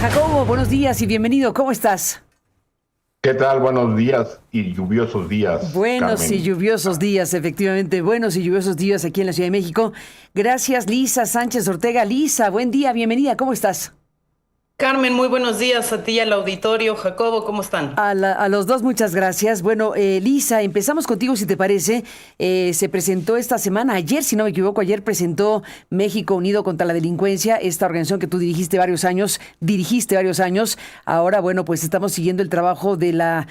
Jacobo, buenos días y bienvenido. ¿Cómo estás? ¿Qué tal? Buenos días y lluviosos días, Buenos y Carmen. lluviosos días, efectivamente. Buenos y lluviosos días aquí en la Ciudad de México. Gracias, Lisa Sánchez Ortega. Lisa, buen día, bienvenida. ¿Cómo estás? Carmen, muy buenos días a ti y al auditorio. Jacobo, ¿cómo están? A los dos, muchas gracias. Bueno, Lisa, empezamos contigo, si te parece. Se presentó esta semana, ayer, si no me equivoco, ayer presentó México Unido contra la Delincuencia, esta organización que tú dirigiste varios años. Ahora, bueno, pues estamos siguiendo el trabajo de la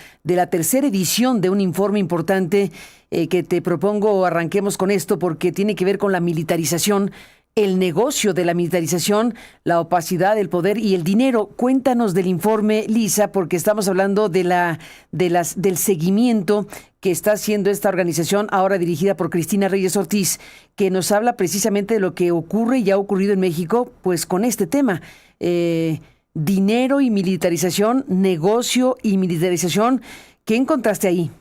tercera edición de un informe importante que te propongo arranquemos con esto porque tiene que ver con la militarización, el negocio de la militarización, la opacidad, el poder y el dinero. Cuéntanos del informe, Lisa, porque estamos hablando del seguimiento que está haciendo esta organización, ahora dirigida por Cristina Reyes Ortiz, que nos habla precisamente de lo que ocurre y ha ocurrido en México, pues con este tema. Dinero y militarización, negocio y militarización. ¿Qué encontraste ahí?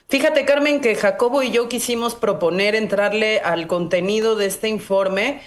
Fíjate, Carmen, que Jacobo y yo quisimos proponer entrarle al contenido de este informe,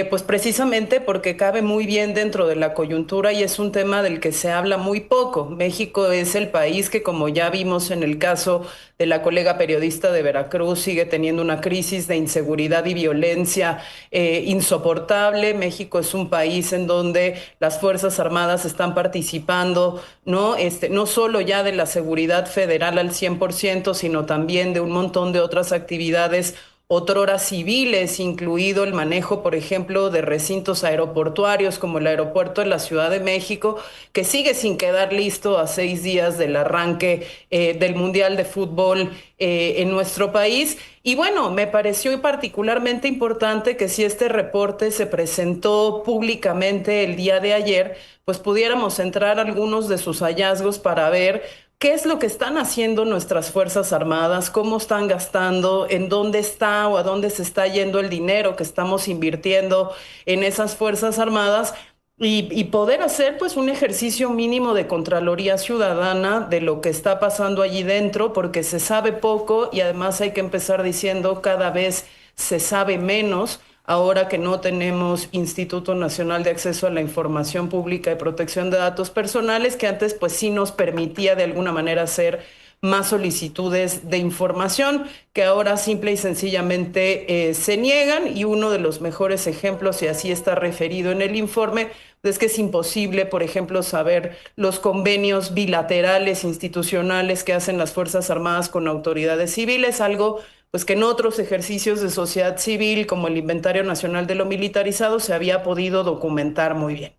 pues precisamente porque cabe muy bien dentro de la coyuntura y es un tema del que se habla muy poco. México es el país que, como ya vimos en el caso de la colega periodista de Veracruz, sigue teniendo una crisis de inseguridad y violencia insoportable. México es un país en donde las Fuerzas Armadas están participando, ¿no? No solo ya de la seguridad federal al 100%, sino también de un montón de otras actividades otrora civiles, incluido el manejo, por ejemplo, de recintos aeroportuarios como el aeropuerto de la Ciudad de México, que sigue sin quedar listo a 6 días del arranque del Mundial de Fútbol en nuestro país. Y bueno, me pareció particularmente importante que si este reporte se presentó públicamente el día de ayer, pues pudiéramos entrar a algunos de sus hallazgos para ver qué es lo que están haciendo nuestras Fuerzas Armadas, cómo están gastando, en dónde está o a dónde se está yendo el dinero que estamos invirtiendo en esas Fuerzas Armadas y poder hacer pues un ejercicio mínimo de Contraloría Ciudadana de lo que está pasando allí dentro, porque se sabe poco y además hay que empezar diciendo cada vez se sabe menos. Ahora que no tenemos Instituto Nacional de Acceso a la Información Pública y Protección de Datos Personales, que antes pues sí nos permitía de alguna manera hacer más solicitudes de información, que ahora simple y sencillamente se niegan. Y uno de los mejores ejemplos, y así está referido en el informe, es que es imposible, por ejemplo, saber los convenios bilaterales institucionales que hacen las Fuerzas Armadas con autoridades civiles, algo pues que en otros ejercicios de sociedad civil, como el Inventario Nacional de lo Militarizado, se había podido documentar muy bien.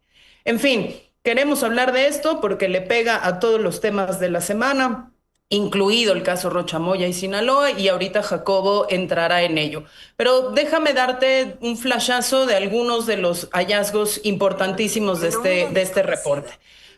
En fin, queremos hablar de esto porque le pega a todos los temas de la semana, incluido el caso Rocha Moya y Sinaloa, y ahorita Jacobo entrará en ello. Pero déjame darte un flashazo de algunos de los hallazgos importantísimos de este reporte.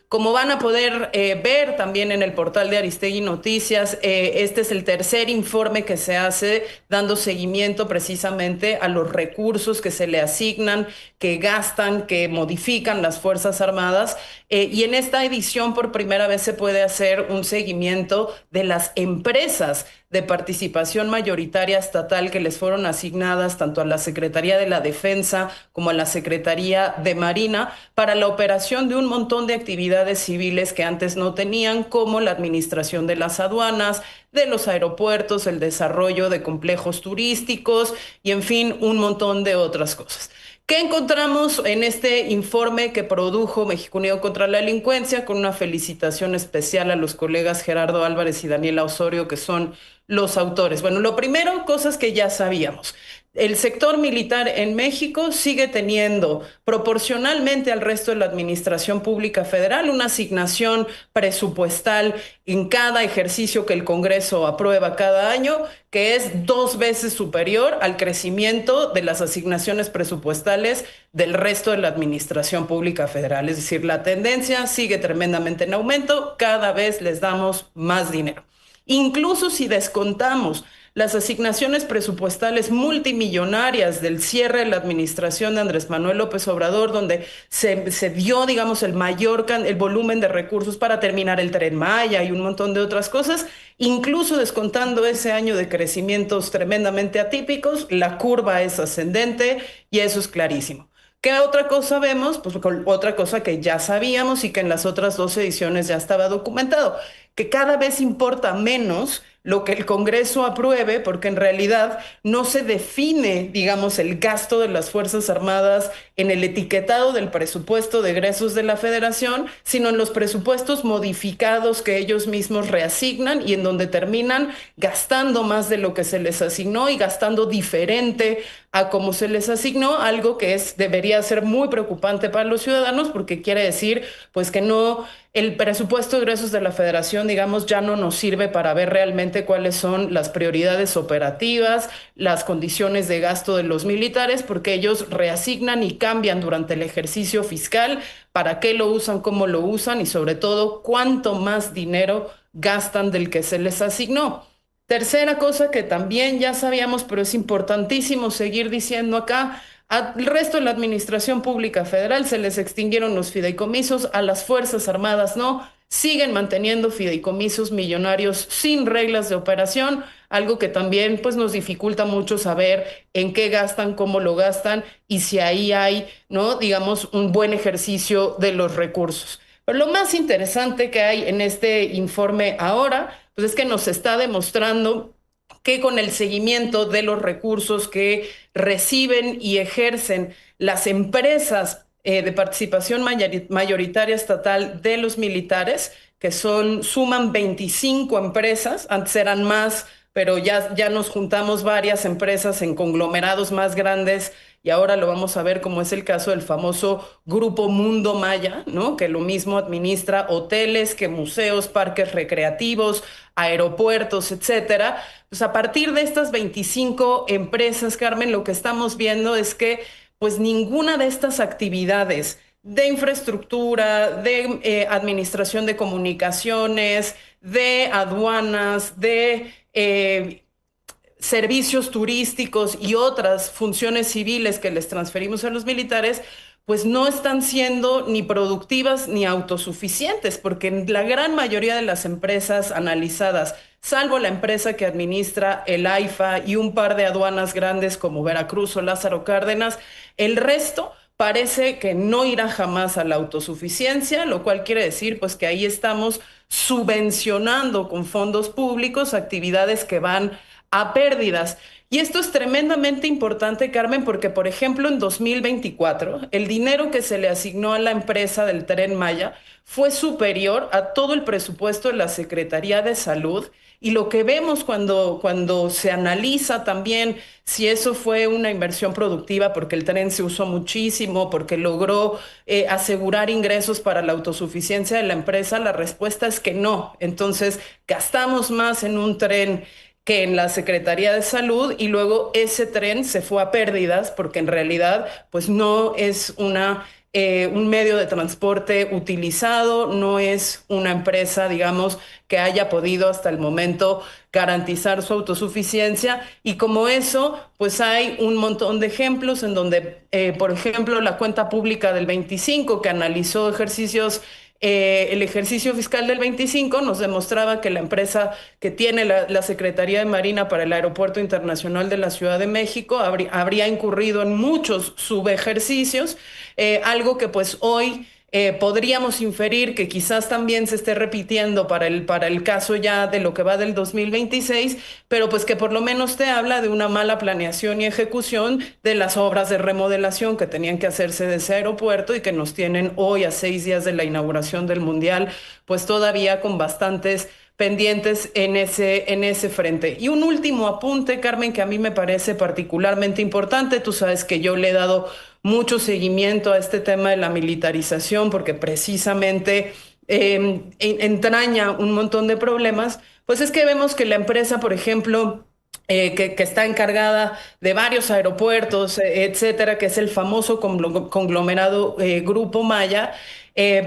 Como van a poder ver también en el portal de Aristegui Noticias, este es el tercer informe que se hace dando seguimiento precisamente a los recursos que se le asignan, que gastan, que modifican las Fuerzas Armadas. Y en esta edición por primera vez se puede hacer un seguimiento de las empresas de participación mayoritaria estatal que les fueron asignadas tanto a la Secretaría de la Defensa como a la Secretaría de Marina para la operación de un montón de actividades civiles que antes no tenían, como la administración de las aduanas, de los aeropuertos, el desarrollo de complejos turísticos y, en fin, un montón de otras cosas. ¿Qué encontramos en este informe que produjo México Unido contra la Delincuencia? Con una felicitación especial a los colegas Gerardo Álvarez y Daniela Osorio, que son los autores. Bueno, lo primero, cosas que ya sabíamos. El sector militar en México sigue teniendo, proporcionalmente al resto de la administración pública federal, una asignación presupuestal en cada ejercicio que el Congreso aprueba cada año, que es 2 veces superior al crecimiento de las asignaciones presupuestales del resto de la administración pública federal. Es decir, la tendencia sigue tremendamente en aumento, cada vez les damos más dinero. Incluso si descontamos las asignaciones presupuestales multimillonarias del cierre de la administración de Andrés Manuel López Obrador, donde se dio, digamos, el volumen de recursos para terminar el Tren Maya y un montón de otras cosas, incluso descontando ese año de crecimientos tremendamente atípicos, la curva es ascendente y eso es clarísimo. ¿Qué otra cosa vemos? Pues otra cosa que ya sabíamos y que en las otras dos ediciones ya estaba documentado, que cada vez importa menos lo que el Congreso apruebe, porque en realidad no se define, digamos, el gasto de las Fuerzas Armadas en el etiquetado del presupuesto de egresos de la Federación, sino en los presupuestos modificados que ellos mismos reasignan y en donde terminan gastando más de lo que se les asignó y gastando diferente a como se les asignó, algo que debería ser muy preocupante para los ciudadanos porque quiere decir pues que no, el presupuesto de egresos de la Federación, digamos, ya no nos sirve para ver realmente cuáles son las prioridades operativas, las condiciones de gasto de los militares, porque ellos reasignan y cambian durante el ejercicio fiscal para qué lo usan, cómo lo usan y sobre todo cuánto más dinero gastan del que se les asignó. Tercera cosa que también ya sabíamos, pero es importantísimo seguir diciendo acá, al resto de la Administración Pública Federal se les extinguieron los fideicomisos, a las Fuerzas Armadas no, siguen manteniendo fideicomisos millonarios sin reglas de operación, algo que también pues nos dificulta mucho saber en qué gastan, cómo lo gastan y si ahí hay, ¿no? Digamos, un buen ejercicio de los recursos. Pero lo más interesante que hay en este informe ahora, pues es que nos está demostrando que con el seguimiento de los recursos que reciben y ejercen las empresas de participación mayoritaria estatal de los militares, que suman 25 empresas, antes eran más, pero ya nos juntamos varias empresas en conglomerados más grandes y ahora lo vamos a ver como es el caso del famoso Grupo Mundo Maya, ¿no? Que lo mismo administra hoteles que museos, parques recreativos, aeropuertos, etcétera. Pues a partir de estas 25 empresas, Carmen, lo que estamos viendo es que pues ninguna de estas actividades de infraestructura, de administración de comunicaciones, de aduanas, de servicios turísticos y otras funciones civiles que les transferimos a los militares, pues no están siendo ni productivas ni autosuficientes, porque en la gran mayoría de las empresas analizadas, salvo la empresa que administra el AIFA y un par de aduanas grandes como Veracruz o Lázaro Cárdenas, el resto parece que no irá jamás a la autosuficiencia, lo cual quiere decir pues que ahí estamos subvencionando con fondos públicos actividades que van a pérdidas. Y esto es tremendamente importante, Carmen, porque, por ejemplo, en 2024, el dinero que se le asignó a la empresa del Tren Maya fue superior a todo el presupuesto de la Secretaría de Salud. Y lo que vemos cuando se analiza también si eso fue una inversión productiva, porque el tren se usó muchísimo, porque logró asegurar ingresos para la autosuficiencia de la empresa, la respuesta es que no. Entonces, gastamos más en un tren que en la Secretaría de Salud y luego ese tren se fue a pérdidas porque en realidad pues no es un medio de transporte utilizado, no es una empresa, digamos, que haya podido hasta el momento garantizar su autosuficiencia y como eso, pues hay un montón de ejemplos en donde, por ejemplo, la cuenta pública del 25 que analizó el ejercicio fiscal del 25 nos demostraba que la empresa que tiene la Secretaría de Marina para el Aeropuerto Internacional de la Ciudad de México habría incurrido en muchos subejercicios, algo que pues hoy podríamos inferir que quizás también se esté repitiendo para el caso ya de lo que va del 2026, pero pues que por lo menos te habla de una mala planeación y ejecución de las obras de remodelación que tenían que hacerse de ese aeropuerto y que nos tienen hoy a 6 días de la inauguración del Mundial, pues todavía con bastantes pendientes en ese frente. Y un último apunte, Carmen, que a mí me parece particularmente importante. Tú sabes que yo le he dado mucho seguimiento a este tema de la militarización porque precisamente entraña un montón de problemas. Pues es que vemos que la empresa, por ejemplo, que está encargada de varios aeropuertos, etcétera, que es el famoso conglomerado Grupo Maya,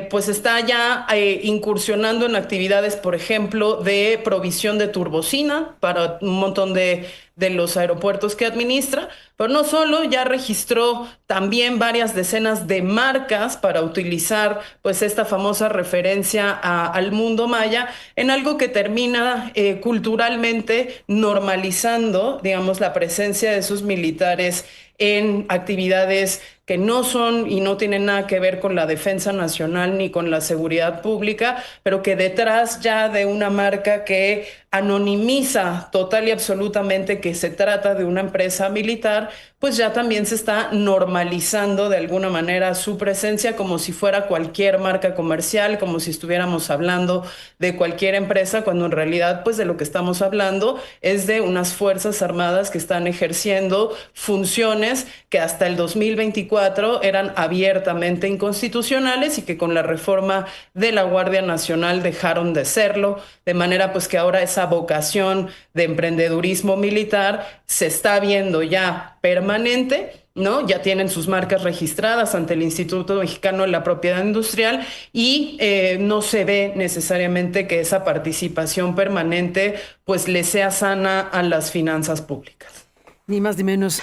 pues está ya incursionando en actividades, por ejemplo, de provisión de turbocina para un montón de los aeropuertos que administra, pero no solo, ya registró también varias decenas de marcas para utilizar pues esta famosa referencia al mundo maya en algo que termina culturalmente normalizando, digamos, la presencia de sus militares en actividades que no son y no tienen nada que ver con la defensa nacional ni con la seguridad pública, pero que detrás ya de una marca que anonimiza total y absolutamente que se trata de una empresa militar, pues ya también se está normalizando de alguna manera su presencia como si fuera cualquier marca comercial, como si estuviéramos hablando de cualquier empresa, cuando en realidad pues de lo que estamos hablando es de unas fuerzas armadas que están ejerciendo funciones que hasta el 2024 eran abiertamente inconstitucionales y que con la reforma de la Guardia Nacional dejaron de serlo, de manera pues que ahora esa vocación de emprendedurismo militar se está viendo ya permanente, ¿no? Ya tienen sus marcas registradas ante el Instituto Mexicano de la Propiedad Industrial y no se ve necesariamente que esa participación permanente pues le sea sana a las finanzas públicas. Ni más ni menos.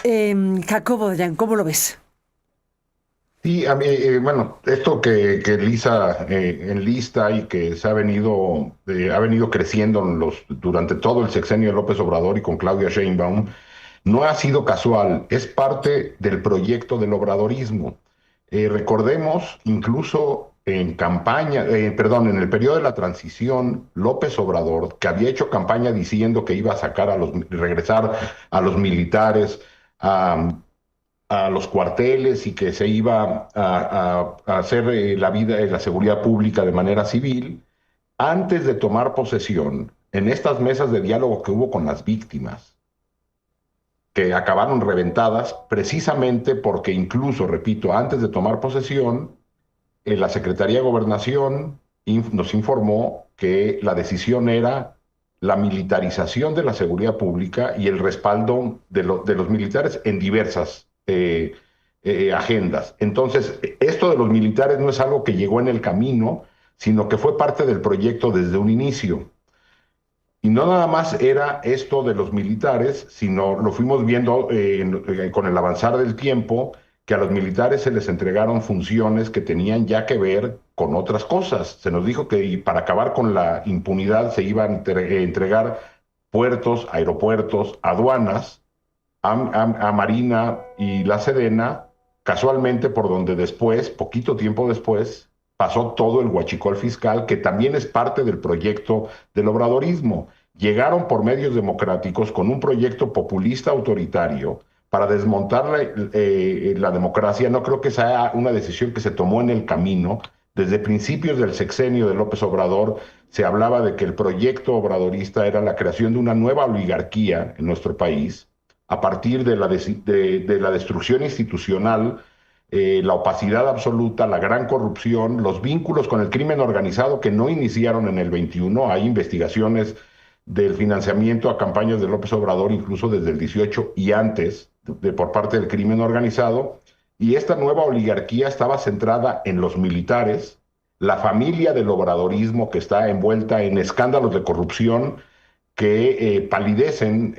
Jacobo Dayan, ¿cómo lo ves? Sí, a mí, bueno, esto que Lisa enlista y que ha venido creciendo durante todo el sexenio de López Obrador y con Claudia Sheinbaum, no ha sido casual, es parte del proyecto del obradorismo. Recordemos, incluso en campaña, perdón, en el periodo de la transición, López Obrador, que había hecho campaña diciendo que iba a regresar a los militares, a los cuarteles y que se iba a hacer la vida, la seguridad pública de manera civil, antes de tomar posesión, en estas mesas de diálogo que hubo con las víctimas, que acabaron reventadas precisamente porque incluso, repito, antes de tomar posesión, la Secretaría de Gobernación nos informó que la decisión era la militarización de la seguridad pública y el respaldo de los militares en diversas agendas. Entonces, esto de los militares no es algo que llegó en el camino, sino que fue parte del proyecto desde un inicio. Y no nada más era esto de los militares, sino lo fuimos viendo con el avanzar del tiempo, que a los militares se les entregaron funciones que tenían ya que ver con otras cosas. Se nos dijo que para acabar con la impunidad se iban a entregar puertos, aeropuertos, aduanas, a Marina y la Sedena, casualmente por donde después, poquito tiempo después, pasó todo el huachicol fiscal, que también es parte del proyecto del obradorismo. Llegaron por medios democráticos con un proyecto populista autoritario para desmontar la democracia. No creo que sea una decisión que se tomó en el camino. Desde principios del sexenio de López Obrador se hablaba de que el proyecto obradorista era la creación de una nueva oligarquía en nuestro país, a partir de la destrucción institucional, la opacidad absoluta, la gran corrupción, los vínculos con el crimen organizado que no iniciaron en el 21. Hay investigaciones del financiamiento a campañas de López Obrador, incluso desde el 18 y antes, por parte del crimen organizado. Y esta nueva oligarquía estaba centrada en los militares, la familia del obradorismo que está envuelta en escándalos de corrupción que palidecen,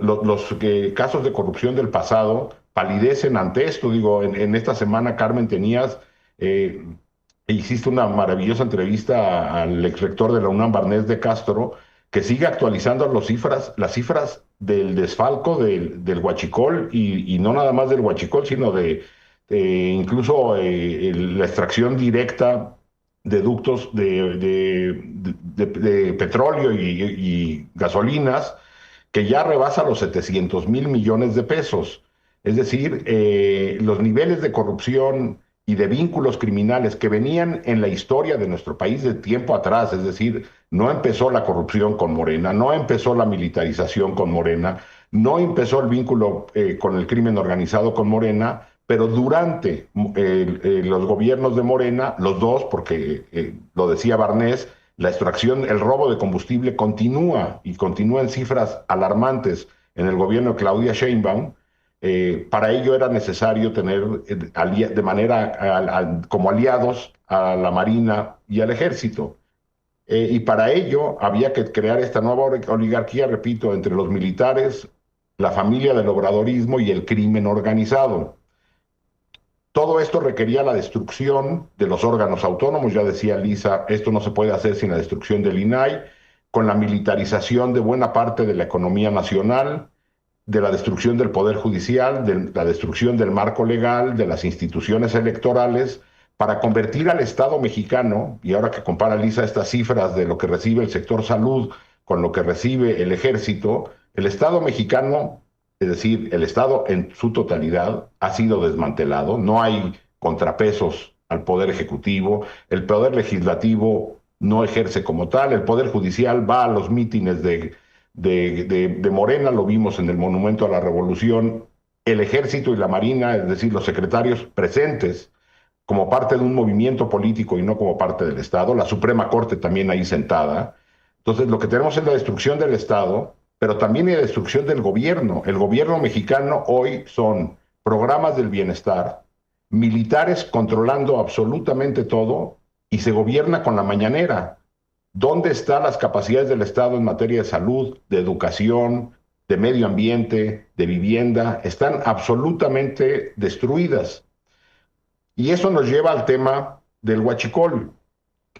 los casos de corrupción del pasado palidecen ante esto. Digo, en esta semana, Carmen, hiciste una maravillosa entrevista al exrector de la UNAM, Barnés de Castro, que sigue actualizando las cifras del desfalco del huachicol, y no nada más del huachicol, sino incluso la extracción directa de ductos de petróleo y gasolinas, que ya rebasa los 700,000 millones de pesos. Es decir, los niveles de corrupción y de vínculos criminales que venían en la historia de nuestro país de tiempo atrás, es decir, no empezó la corrupción con Morena, no empezó la militarización con Morena, no empezó el vínculo con el crimen organizado con Morena, pero durante los gobiernos de Morena, los dos, porque lo decía Barnés, la extracción, el robo de combustible continúa en cifras alarmantes en el gobierno de Claudia Sheinbaum. Para ello era necesario tener de manera como aliados a la Marina y al Ejército. Y para ello había que crear esta nueva oligarquía, repito, entre los militares, la familia del obradorismo y el crimen organizado. Todo esto requería la destrucción de los órganos autónomos. Ya decía Lisa, esto no se puede hacer sin la destrucción del INAI, con la militarización de buena parte de la economía nacional, de la destrucción del Poder Judicial, de la destrucción del marco legal, de las instituciones electorales, para convertir al Estado mexicano, y ahora que compara Lisa estas cifras de lo que recibe el sector salud con lo que recibe el ejército, el Estado mexicano, es decir, el Estado en su totalidad, ha sido desmantelado, no hay contrapesos al Poder Ejecutivo, el Poder Legislativo no ejerce como tal, el Poder Judicial va a los mítines de Morena, lo vimos en el Monumento a la Revolución, el Ejército y la Marina, es decir, los secretarios presentes como parte de un movimiento político y no como parte del Estado, la Suprema Corte también ahí sentada. Entonces, lo que tenemos es la destrucción del Estado, pero también la destrucción del gobierno. El gobierno mexicano hoy son programas del bienestar, militares controlando absolutamente todo y se gobierna con la mañanera. ¿Dónde están las capacidades del Estado en materia de salud, de educación, de medio ambiente, de vivienda? Están absolutamente destruidas. Y eso nos lleva al tema del huachicol,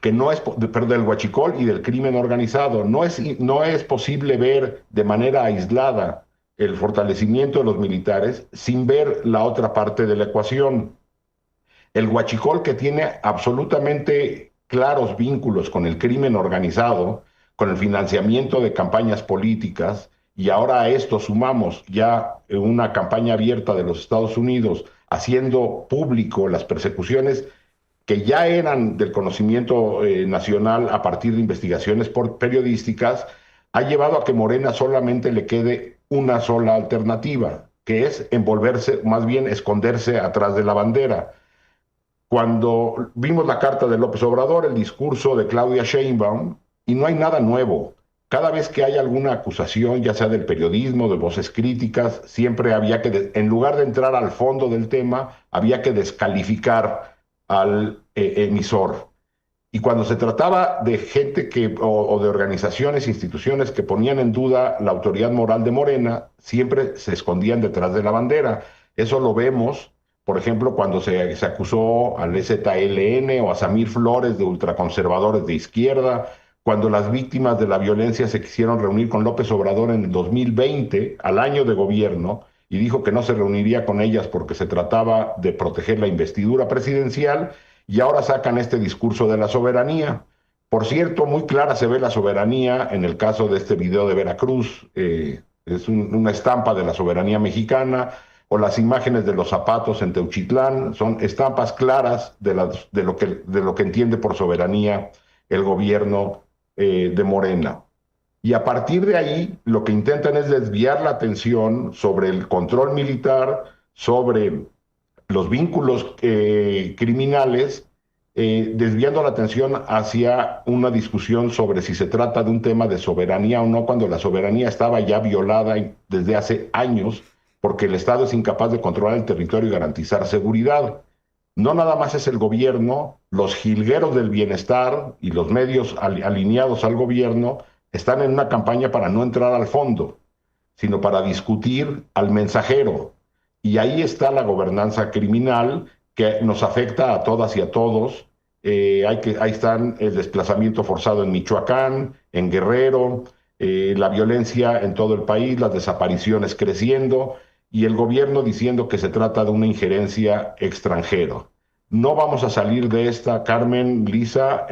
que no es, del huachicol y del crimen organizado. No es posible ver de manera aislada el fortalecimiento de los militares sin ver la otra parte de la ecuación. El huachicol, que tiene absolutamente claros vínculos con el crimen organizado, con el financiamiento de campañas políticas, y ahora a esto sumamos ya una campaña abierta de los Estados Unidos haciendo público las persecuciones que ya eran del conocimiento nacional a partir de investigaciones periodísticas, ha llevado a que Morena solamente le quede una sola alternativa, que es envolverse, más bien esconderse atrás de la bandera. Cuando vimos la carta de López Obrador, el discurso de Claudia Sheinbaum, y no hay nada nuevo. Cada vez que hay alguna acusación, ya sea del periodismo, de voces críticas, siempre había que, en lugar de entrar al fondo del tema, había que descalificar al emisor. Y cuando se trataba de gente o de organizaciones, instituciones que ponían en duda la autoridad moral de Morena, siempre se escondían detrás de la bandera. Eso lo vemos, por ejemplo, cuando se acusó al EZLN o a Samir Flores de ultraconservadores de izquierda, cuando las víctimas de la violencia se quisieron reunir con López Obrador en el 2020, al año de gobierno, y dijo que no se reuniría con ellas porque se trataba de proteger la investidura presidencial, y ahora sacan este discurso de la soberanía. Por cierto, muy clara se ve la soberanía en el caso de este video de Veracruz, es una estampa de la soberanía mexicana, o las imágenes de los zapatos en Teuchitlán, son estampas claras de lo que entiende por soberanía el gobierno de Morena. Y a partir de ahí, lo que intentan es desviar la atención sobre el control militar, sobre los vínculos criminales, desviando la atención hacia una discusión sobre si se trata de un tema de soberanía o no, cuando la soberanía estaba ya violada desde hace años, porque el Estado es incapaz de controlar el territorio y garantizar seguridad. No nada más es el gobierno, los jilgueros del bienestar y los medios alineados al gobierno están en una campaña para no entrar al fondo, sino para discutir al mensajero. Y ahí está la gobernanza criminal que nos afecta a todas y a todos. Ahí están el desplazamiento forzado en Michoacán, en Guerrero, la violencia en todo el país, las desapariciones creciendo, y el gobierno diciendo que se trata de una injerencia extranjera. No vamos a salir de esta, Carmen, Lisa,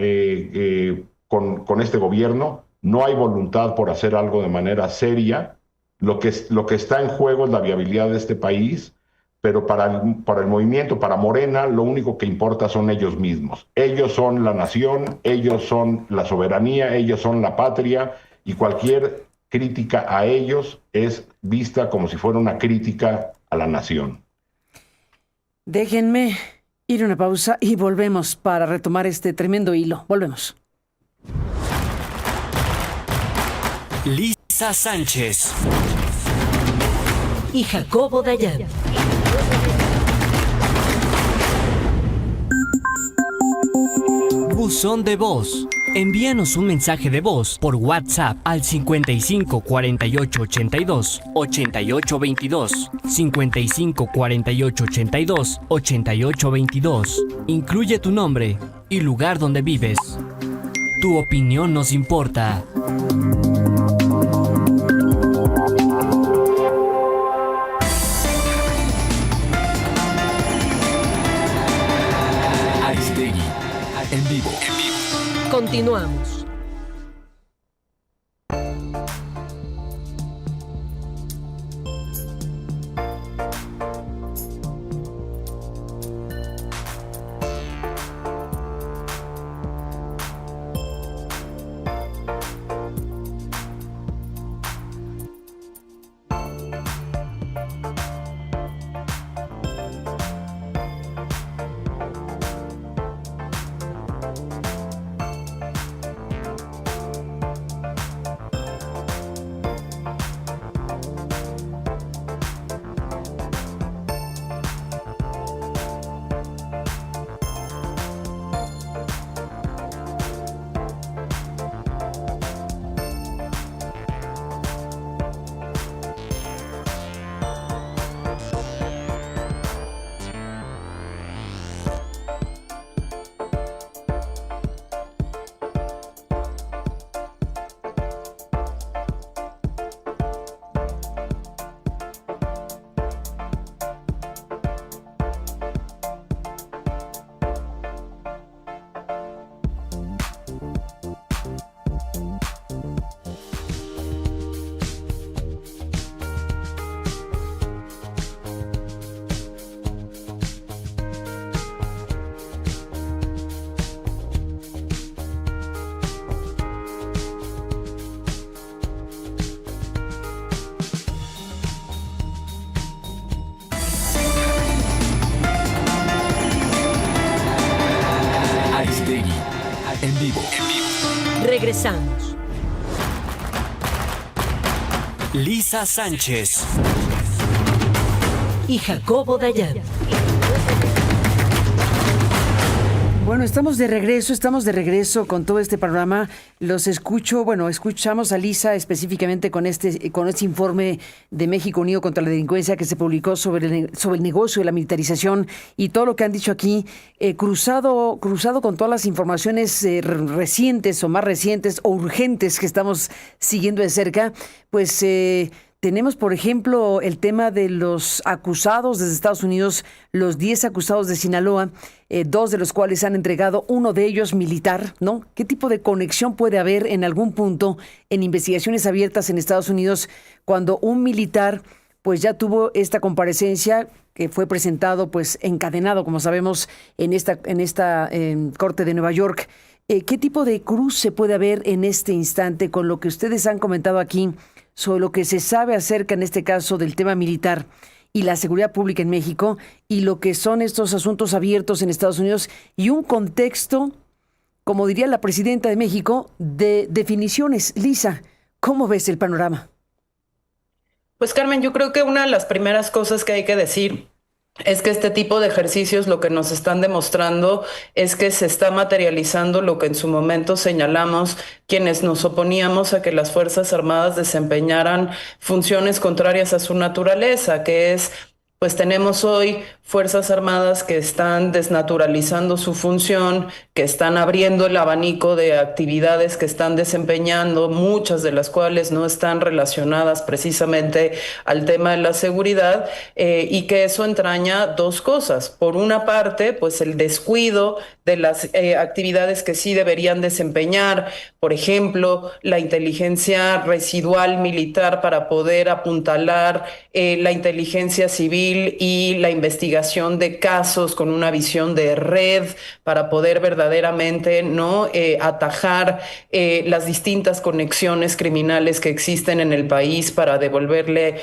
con este gobierno. No hay voluntad por hacer algo de manera seria. Lo que está en juego es la viabilidad de este país, pero para el movimiento, para Morena, lo único que importa son ellos mismos. Ellos son la nación, ellos son la soberanía, ellos son la patria, y cualquier crítica a ellos es vista como si fuera una crítica a la nación. Déjenme ir a una pausa y volvemos para retomar este tremendo hilo. Volvemos. Lisa Sánchez y Jacobo Dayan. Buzón de voz. Envíanos un mensaje de voz por WhatsApp al 55 48 82 88 22, 55 48 82 88 22. Incluye tu nombre y lugar donde vives. Tu opinión nos importa. en vivo. Continuamos. Aristegui, en vivo. Regresamos. Lisa Sánchez Y Jacobo Dayan. Bueno, estamos de regreso con todo este panorama. Escuchamos a Lisa específicamente con este informe de México Unido contra la Delincuencia que se publicó sobre el negocio de la militarización y todo lo que han dicho aquí, cruzado con todas las informaciones recientes o más recientes o urgentes que estamos siguiendo de cerca, pues tenemos, por ejemplo, el tema de los acusados desde Estados Unidos, los 10 acusados de Sinaloa, 2 de los cuales han entregado, uno de ellos militar, ¿no? ¿Qué tipo de conexión puede haber en algún punto en investigaciones abiertas en Estados Unidos cuando un militar pues ya tuvo esta comparecencia que fue presentado pues encadenado, como sabemos, en esta corte de Nueva York? ¿Qué tipo de cruce puede haber en este instante con lo que ustedes han comentado aquí sobre lo que se sabe acerca, en este caso, del tema militar y la seguridad pública en México y lo que son estos asuntos abiertos en Estados Unidos y un contexto, como diría la presidenta de México, de definiciones? Lisa, ¿cómo ves el panorama? Pues Carmen, yo creo que una de las primeras cosas que hay que decir es que este tipo de ejercicios lo que nos están demostrando es que se está materializando lo que en su momento señalamos quienes nos oponíamos a que las Fuerzas Armadas desempeñaran funciones contrarias a su naturaleza, que es, pues tenemos hoy Fuerzas Armadas que están desnaturalizando su función, que están abriendo el abanico de actividades que están desempeñando, muchas de las cuales no están relacionadas precisamente al tema de la seguridad, y que eso entraña dos cosas. Por una parte, pues el descuido de las actividades que sí deberían desempeñar, por ejemplo, la inteligencia residual militar para poder apuntalar la inteligencia civil y la investigación de casos con una visión de red para poder verdaderamente atajar las distintas conexiones criminales que existen en el país para devolverle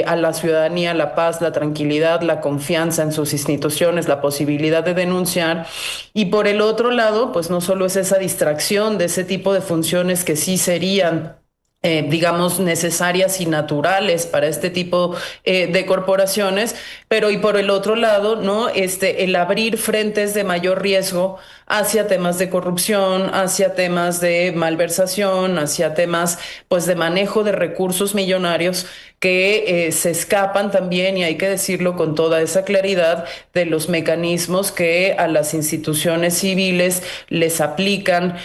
a la ciudadanía la paz, la tranquilidad, la confianza en sus instituciones, la posibilidad de denunciar. Y por el otro lado, pues no solo es esa distracción de ese tipo de funciones que sí serían digamos, necesarias y naturales para este tipo de corporaciones, pero y por el otro lado, ¿no? El abrir frentes de mayor riesgo hacia temas de corrupción, hacia temas de malversación, hacia temas, pues, de manejo de recursos millonarios que se escapan también, y hay que decirlo con toda esa claridad, de los mecanismos que a las instituciones civiles les aplican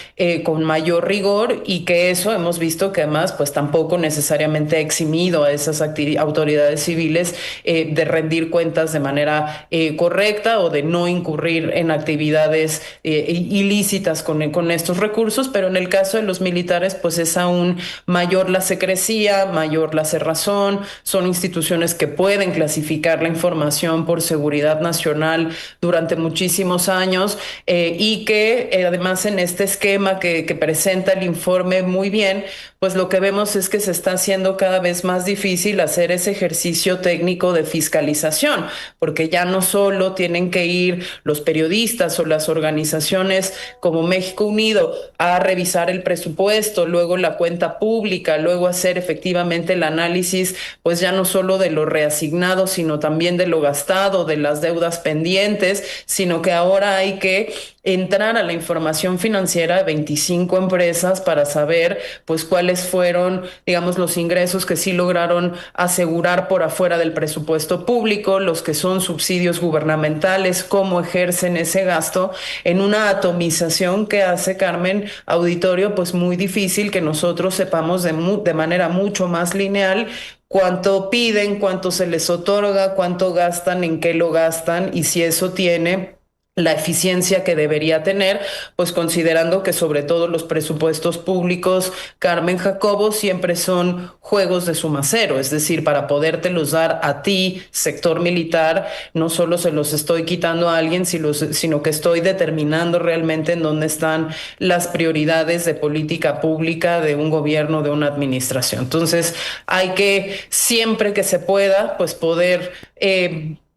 con mayor rigor, y que eso hemos visto que además pues tampoco necesariamente ha eximido a esas autoridades civiles de rendir cuentas de manera correcta o de no incurrir en actividades ilícitas con estos recursos. Pero en el caso de los militares pues es aún mayor la secrecía, mayor la cerrazón. Son instituciones que pueden clasificar la información por seguridad nacional durante muchísimos años, y que además en este esquema que presenta el informe muy bien, pues lo que vemos es que se está haciendo cada vez más difícil hacer ese ejercicio técnico de fiscalización, porque ya no solo tienen que ir los periodistas o las organizaciones como México Unido a revisar el presupuesto, luego la cuenta pública, luego hacer efectivamente el análisis, pues ya no solo de lo reasignado, sino también de lo gastado, de las deudas pendientes, sino que ahora hay que entrar a la información financiera de 25 empresas para saber pues cuáles fueron, digamos, los ingresos que sí lograron asegurar por afuera del presupuesto público, los que son subsidios gubernamentales, cómo ejercen ese gasto, en una atomización que hace, Carmen, auditorio, pues muy difícil que nosotros sepamos de manera mucho más lineal cuánto piden, cuánto se les otorga, cuánto gastan, en qué lo gastan, y si eso tiene la eficiencia que debería tener, pues considerando que sobre todo los presupuestos públicos, Carmen, Jacobo, siempre son juegos de suma cero, es decir, para podértelos dar a ti, sector militar, no solo se los estoy quitando a alguien, sino que estoy determinando realmente en dónde están las prioridades de política pública de un gobierno, de una administración. Entonces, hay que, siempre que se pueda, pues poder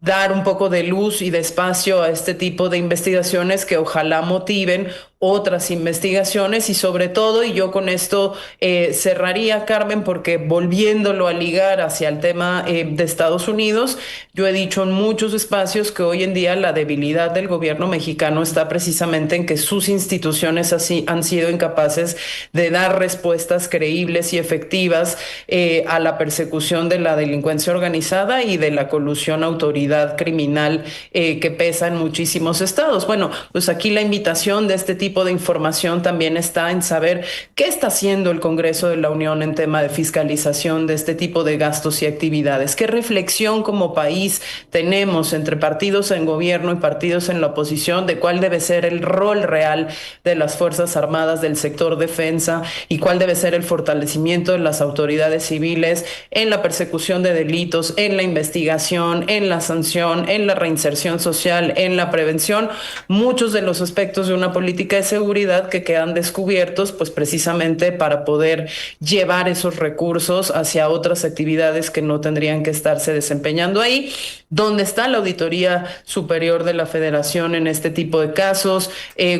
dar un poco de luz y de espacio a este tipo de investigaciones que ojalá motiven otras investigaciones, y sobre todo, y yo con esto cerraría, Carmen, porque volviéndolo a ligar hacia el tema de Estados Unidos, yo he dicho en muchos espacios que hoy en día la debilidad del gobierno mexicano está precisamente en que sus instituciones así han sido incapaces de dar respuestas creíbles y efectivas a la persecución de la delincuencia organizada y de la colusión autoridad criminal que pesa en muchísimos estados. Bueno, pues aquí la invitación de este tipo de información también está en saber qué está haciendo el Congreso de la Unión en tema de fiscalización de este tipo de gastos y actividades, qué reflexión como país tenemos entre partidos en gobierno y partidos en la oposición de cuál debe ser el rol real de las Fuerzas Armadas, del sector defensa, y cuál debe ser el fortalecimiento de las autoridades civiles en la persecución de delitos, en la investigación, en la sanción, en la reinserción social, en la prevención, muchos de los aspectos de una política de seguridad que quedan descubiertos, pues precisamente para poder llevar esos recursos hacia otras actividades que no tendrían que estarse desempeñando ahí. ¿Dónde está la Auditoría Superior de la Federación en este tipo de casos?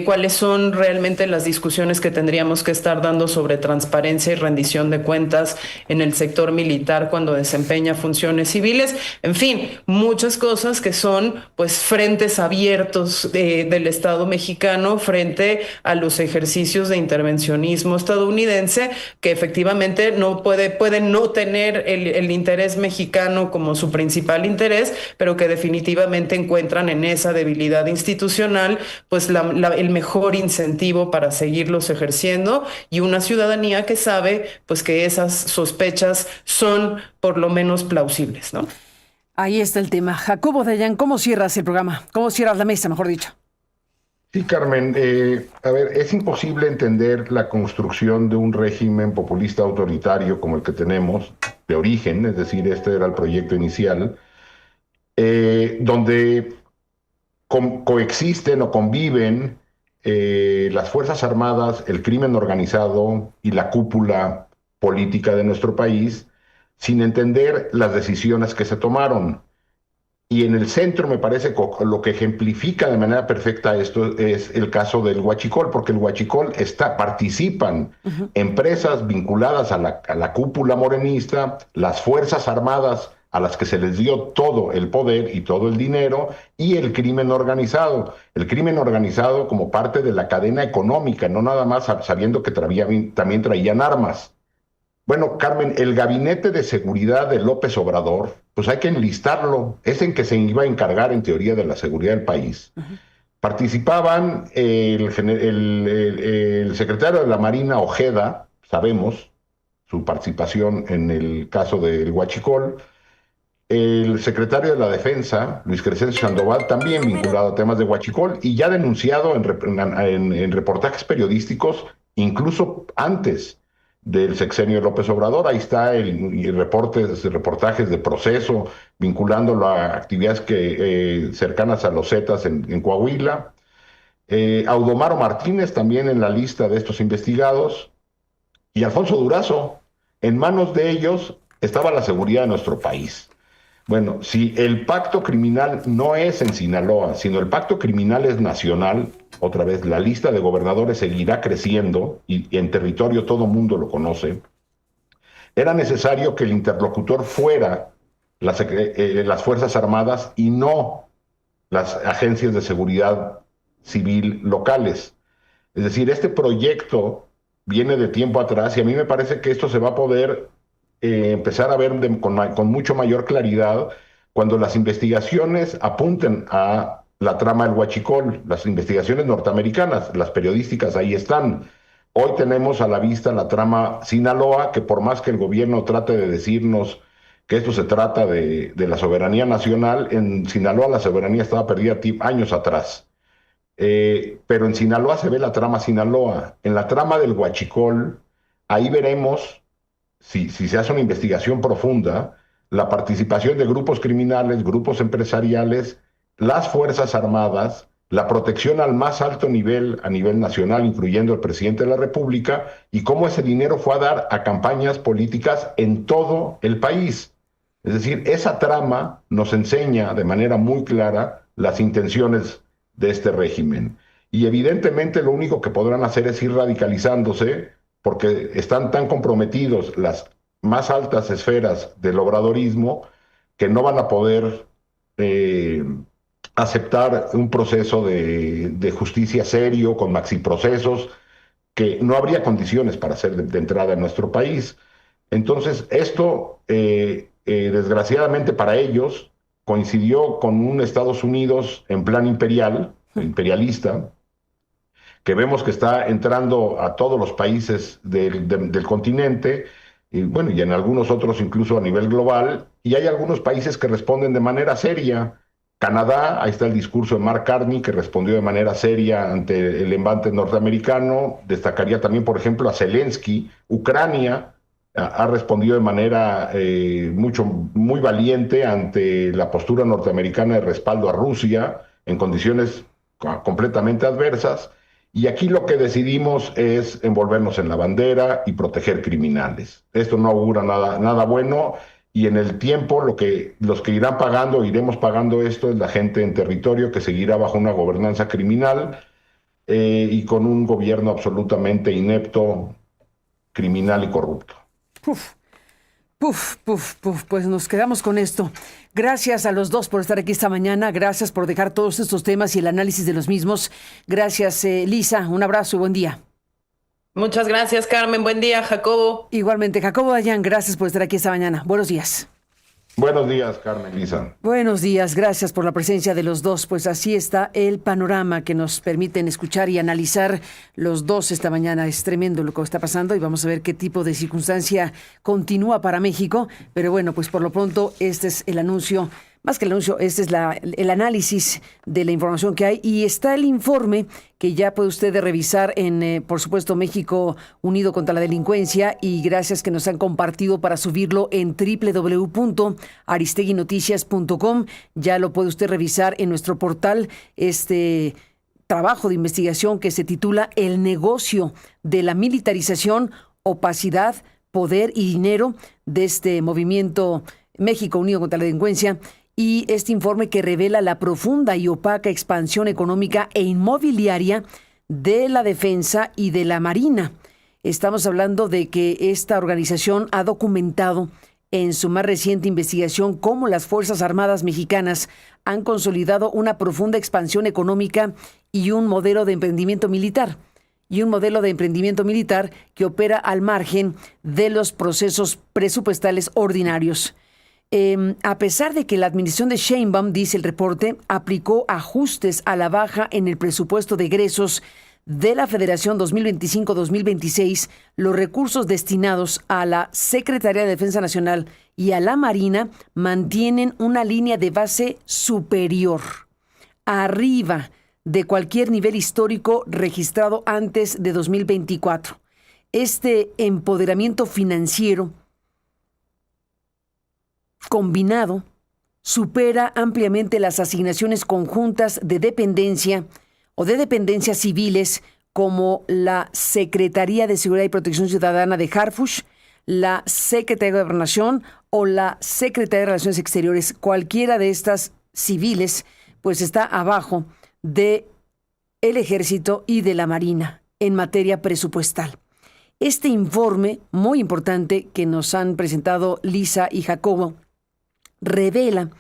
¿Cuáles son realmente las discusiones que tendríamos que estar dando sobre transparencia y rendición de cuentas en el sector militar cuando desempeña funciones civiles? En fin, muchas cosas que son pues frentes abiertos del Estado mexicano frente a los ejercicios de intervencionismo estadounidense, que efectivamente no pueden no tener el interés mexicano como su principal interés, pero que definitivamente encuentran en esa debilidad institucional pues el mejor incentivo para seguirlos ejerciendo, y una ciudadanía que sabe pues que esas sospechas son por lo menos plausibles, ¿no? Ahí está el tema. Jacobo Dayan, ¿cómo cierras el programa? ¿Cómo cierras la mesa, mejor dicho? Sí, Carmen, a ver, es imposible entender la construcción de un régimen populista autoritario como el que tenemos, de origen, es decir, este era el proyecto inicial, donde coexisten o conviven las Fuerzas Armadas, el crimen organizado y la cúpula política de nuestro país, sin entender las decisiones que se tomaron. Y en el centro me parece que lo que ejemplifica de manera perfecta esto es el caso del Huachicol, porque el Huachicol participan empresas vinculadas a la cúpula morenista, las Fuerzas Armadas a las que se les dio todo el poder y todo el dinero, y el crimen organizado. El crimen organizado como parte de la cadena económica, no nada más sabiendo que también traían armas. Bueno, Carmen, el gabinete de seguridad de López Obrador, pues hay que enlistarlo. Es en que se iba a encargar, en teoría, de la seguridad del país. Participaban el secretario de la Marina, Ojeda, sabemos su participación en el caso del Huachicol, el secretario de la Defensa, Luis Crescencio Sandoval, también vinculado a temas de Huachicol y ya denunciado en reportajes periodísticos, incluso antes del sexenio de López Obrador. Ahí está reportajes de Proceso vinculándolo a actividades cercanas a los Zetas en Coahuila. Audomaro Martínez también en la lista de estos investigados. Y Alfonso Durazo. En manos de ellos estaba la seguridad de nuestro país. Bueno, si el pacto criminal no es en Sinaloa, sino el pacto criminal es nacional, otra vez la lista de gobernadores seguirá creciendo y en territorio todo mundo lo conoce, era necesario que el interlocutor fuera las Fuerzas Armadas y no las agencias de seguridad civil locales. Es decir, este proyecto viene de tiempo atrás y a mí me parece que esto se va a poder empezar a ver con mucho mayor claridad cuando las investigaciones apunten a la trama del Huachicol, las investigaciones norteamericanas, las periodísticas ahí están. Hoy tenemos a la vista la trama Sinaloa, que por más que el gobierno trate de decirnos que esto se trata de la soberanía nacional, en Sinaloa la soberanía estaba perdida años atrás. Pero en Sinaloa se ve la trama Sinaloa. En la trama del Huachicol, ahí veremos, si se hace una investigación profunda, la participación de grupos criminales, grupos empresariales, las Fuerzas Armadas, la protección al más alto nivel, a nivel nacional, incluyendo el presidente de la República, y cómo ese dinero fue a dar a campañas políticas en todo el país. Es decir, esa trama nos enseña de manera muy clara las intenciones de este régimen. Y evidentemente lo único que podrán hacer es ir radicalizándose, porque están tan comprometidos las más altas esferas del obradorismo que no van a poder aceptar un proceso de justicia serio, con maxiprocesos, que no habría condiciones para hacer de entrada en nuestro país. Entonces, esto, desgraciadamente para ellos, coincidió con un Estados Unidos en plan imperialista, que vemos que está entrando a todos los países del continente, y bueno, y en algunos otros incluso a nivel global, y hay algunos países que responden de manera seria. Canadá, ahí está el discurso de Mark Carney, que respondió de manera seria ante el embate norteamericano. Destacaría también, por ejemplo, a Zelensky. Ucrania ha respondido de manera muy valiente ante la postura norteamericana de respaldo a Rusia en condiciones completamente adversas. Y aquí lo que decidimos es envolvernos en la bandera y proteger criminales. Esto no augura nada bueno, y en el tiempo los que iremos pagando esto es la gente en territorio, que seguirá bajo una gobernanza criminal y con un gobierno absolutamente inepto, criminal y corrupto. Pues nos quedamos con esto. Gracias a los dos por estar aquí esta mañana. Gracias por dejar todos estos temas y el análisis de los mismos. Gracias, Lisa. Un abrazo y buen día. Muchas gracias, Carmen. Buen día, Jacobo. Igualmente, Jacobo Dayan, gracias por estar aquí esta mañana. Buenos días. Buenos días, Carmen, Lisa. Buenos días, gracias por la presencia de los dos. Pues así está el panorama que nos permiten escuchar y analizar los dos esta mañana. Es tremendo lo que está pasando y vamos a ver qué tipo de circunstancia continúa para México. Pero bueno, pues por lo pronto este es el anuncio. Más que el anuncio, este es el análisis de la información que hay, y está el informe que ya puede usted revisar en, por supuesto, México Unido contra la Delincuencia, y gracias que nos han compartido para subirlo en www.aristeguinoticias.com. Ya lo puede usted revisar en nuestro portal, este trabajo de investigación que se titula El negocio de la militarización, opacidad, poder y dinero de este movimiento México Unido contra la Delincuencia. Y este informe que revela la profunda y opaca expansión económica e inmobiliaria de la Defensa y de la Marina. Estamos hablando de que esta organización ha documentado en su más reciente investigación cómo las Fuerzas Armadas mexicanas han consolidado una profunda expansión económica y un modelo de emprendimiento militar. y un modelo de emprendimiento militar que opera al margen de los procesos presupuestales ordinarios. A pesar de que la administración de Sheinbaum, dice el reporte, aplicó ajustes a la baja en el presupuesto de egresos de la Federación 2025-2026, los recursos destinados a la Secretaría de Defensa Nacional y a la Marina mantienen una línea de base superior, arriba de cualquier nivel histórico registrado antes de 2024. Este empoderamiento financiero combinado supera ampliamente las asignaciones conjuntas de dependencia o de dependencias civiles como la Secretaría de Seguridad y Protección Ciudadana de Harfuch, la Secretaría de Gobernación o la Secretaría de Relaciones Exteriores. Cualquiera de estas civiles pues está abajo de el Ejército y de la Marina en materia presupuestal. Este informe muy importante que nos han presentado Lisa y Jacobo revela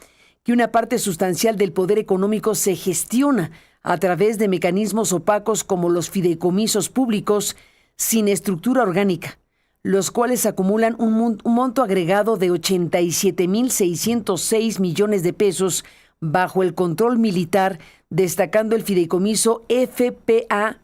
que una parte sustancial del poder económico se gestiona a través de mecanismos opacos como los fideicomisos públicos sin estructura orgánica, los cuales acumulan un monto agregado de 87,606 millones de pesos bajo el control militar, destacando el fideicomiso FPA-PEM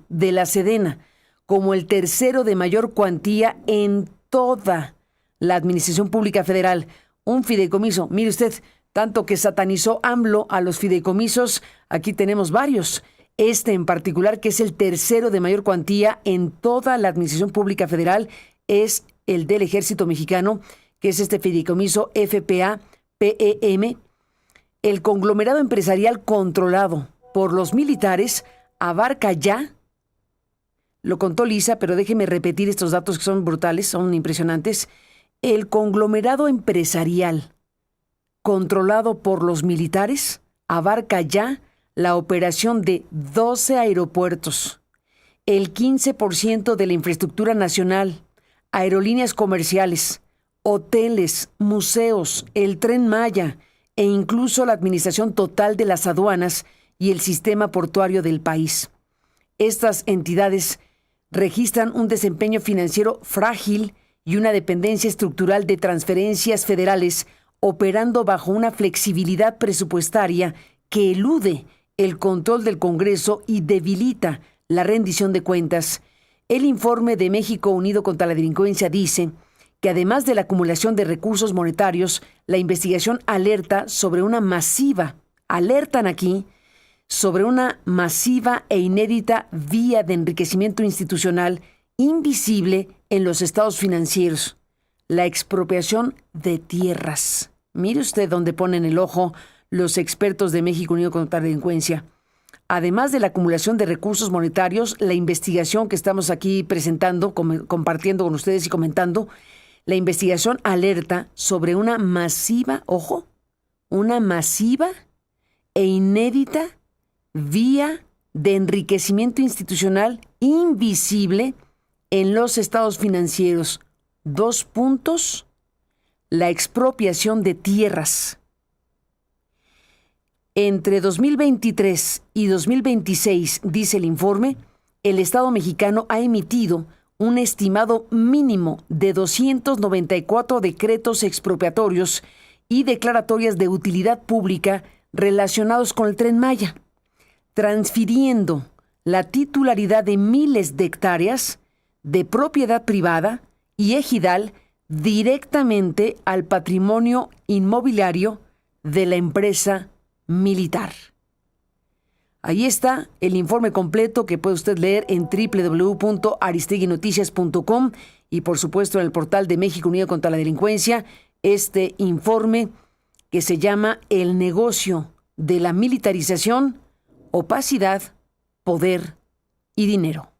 de la Sedena como el tercero de mayor cuantía en toda la Administración Pública Federal. Un fideicomiso, mire usted, tanto que satanizó AMLO a los fideicomisos, aquí tenemos varios. Este en particular, que es el tercero de mayor cuantía en toda la Administración Pública Federal, es el del Ejército Mexicano, que es este fideicomiso FPA-PEM. El conglomerado empresarial controlado por los militares abarca ya, lo contó Lisa, pero déjeme repetir estos datos que son brutales, son impresionantes. El conglomerado empresarial controlado por los militares abarca ya la operación de 12 aeropuertos, el 15% de la infraestructura nacional, aerolíneas comerciales, hoteles, museos, el Tren Maya e incluso la administración total de las aduanas y el sistema portuario del país. Estas entidades registran un desempeño financiero frágil y una dependencia estructural de transferencias federales, operando bajo una flexibilidad presupuestaria que elude el control del Congreso y debilita la rendición de cuentas. El informe de México Unido contra la Delincuencia dice que además de la acumulación de recursos monetarios, la investigación sobre una masiva e inédita vía de enriquecimiento institucional invisible en los estados financieros, la expropiación de tierras. Mire usted dónde ponen el ojo los expertos de México Unido contra la Delincuencia. Además de la acumulación de recursos monetarios, la investigación que estamos aquí presentando, compartiendo con ustedes y comentando, la investigación alerta sobre una masiva e inédita vía de enriquecimiento institucional invisible en los estados financieros. 2 puntos, la expropiación de tierras. Entre 2023 y 2026, dice el informe, el Estado mexicano ha emitido un estimado mínimo de 294 decretos expropiatorios y declaratorias de utilidad pública relacionados con el Tren Maya, transfiriendo la titularidad de miles de hectáreas de propiedad privada y ejidal directamente al patrimonio inmobiliario de la empresa militar. Ahí está el informe completo que puede usted leer en www.aristeguinoticias.com y por supuesto en el portal de México Unido contra la Delincuencia, este informe que se llama El negocio de la militarización, opacidad, poder y dinero.